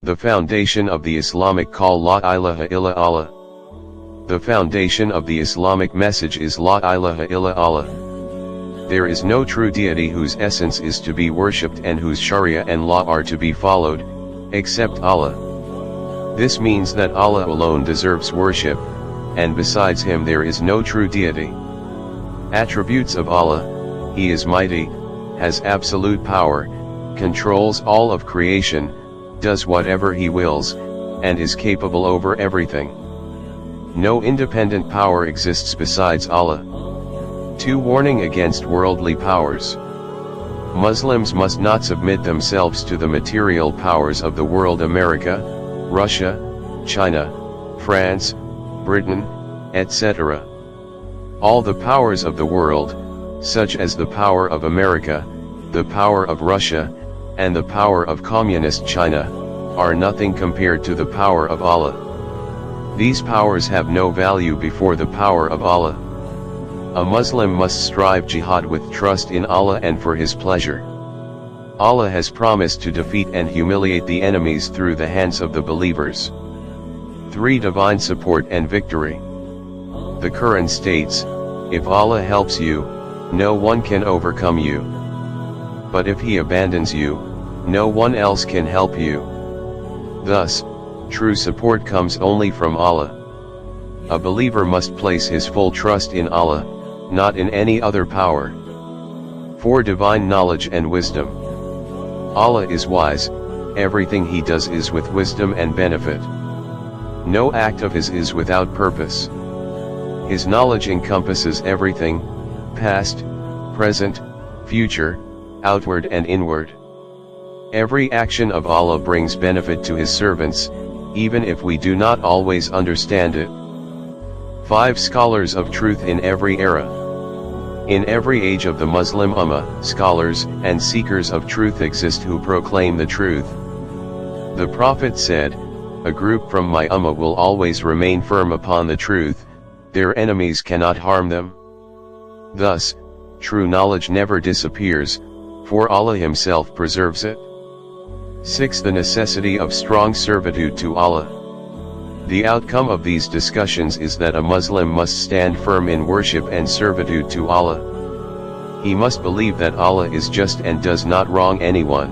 The foundation of the Islamic call La ilaha illa Allah. The foundation of the Islamic message is La ilaha illa Allah. There is no true deity whose essence is to be worshipped and whose sharia and law are to be followed, except Allah. This means that Allah alone deserves worship, and besides him there is no true deity. Attributes of Allah: He is mighty, has absolute power, controls all of creation, does whatever He wills, and is capable over everything. No independent power exists besides Allah. 2. Warning against worldly powers. Muslims must not submit themselves to the material powers of the world: America, Russia, China, France, Britain, etc. All the powers of the world, such as the power of America, the power of Russia, and the power of Communist China, are nothing compared to the power of Allah. These powers have no value before the power of Allah. A Muslim must strive jihad with trust in Allah and for His pleasure. Allah has promised to defeat and humiliate the enemies through the hands of the believers. 3. Divine support and victory. The Quran states, "If Allah helps you, no one can overcome you. But if He abandons you, no one else can help you." Thus, true support comes only from Allah. A believer must place his full trust in Allah, not in any other power. 4. Divine knowledge and wisdom. Allah is wise, everything He does is with wisdom and benefit. No act of His is without purpose. His knowledge encompasses everything: past, present, future, outward and inward. Every action of Allah brings benefit to His servants, even if we do not always understand it. 5. Scholars of truth in every era. In every age of the Muslim Ummah, scholars and seekers of truth exist who proclaim the truth. The Prophet said, "A group from my Ummah will always remain firm upon the truth, their enemies cannot harm them." Thus, true knowledge never disappears, for Allah Himself preserves it. 6. The necessity of strong servitude to Allah. The outcome of these discussions is that a Muslim must stand firm in worship and servitude to Allah. He must believe that Allah is just and does not wrong anyone.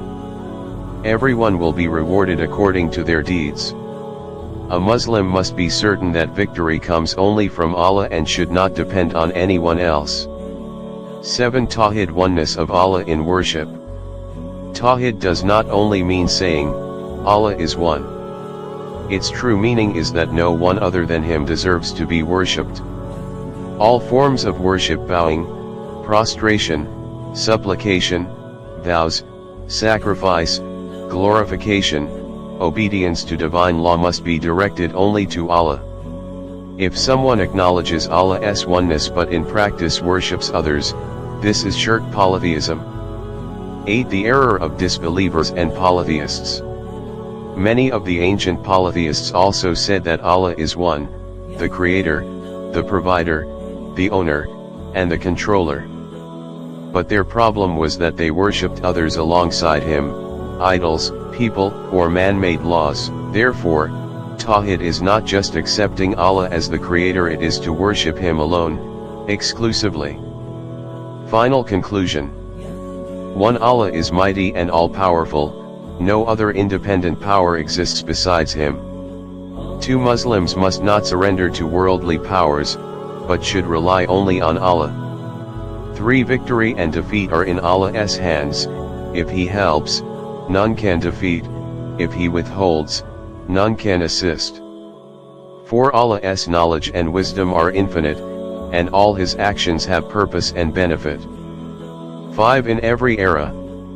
Everyone will be rewarded according to their deeds. A Muslim must be certain that victory comes only from Allah and should not depend on anyone else. 7. Tawhid, oneness of Allah in worship. Tawhid does not only mean saying, Allah is one. Its true meaning is that no one other than Him deserves to be worshipped. All forms of worship, bowing, prostration, supplication, vows, sacrifice, glorification, obedience to divine law must be directed only to Allah. If someone acknowledges Allah's oneness but in practice worships others, this is shirk, polytheism. 8. The error of disbelievers and polytheists. Many of the ancient polytheists also said that Allah is one, the creator, the provider, the owner, and the controller. But their problem was that they worshipped others alongside Him, idols, people, or man-made laws. Therefore, Tawhid is not just accepting Allah as the creator, it is to worship Him alone, exclusively. Final conclusion. 1. Allah is mighty and all-powerful, no other independent power exists besides Him. 2. Muslims must not surrender to worldly powers, but should rely only on Allah. 3. Victory and defeat are in Allah's hands. If He helps, none can defeat; if He withholds, none can assist. 4. Allah's knowledge and wisdom are infinite, and all His actions have purpose and benefit. 5. In every era,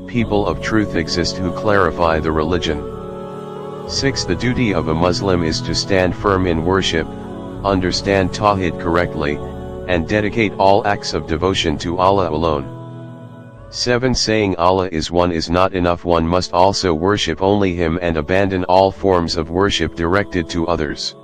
people of truth exist who clarify the religion. 6. The duty of a Muslim is to stand firm in worship, understand Tawhid correctly, and dedicate all acts of devotion to Allah alone. 7. Saying Allah is one is not enough, one must also worship only Him and abandon all forms of worship directed to others.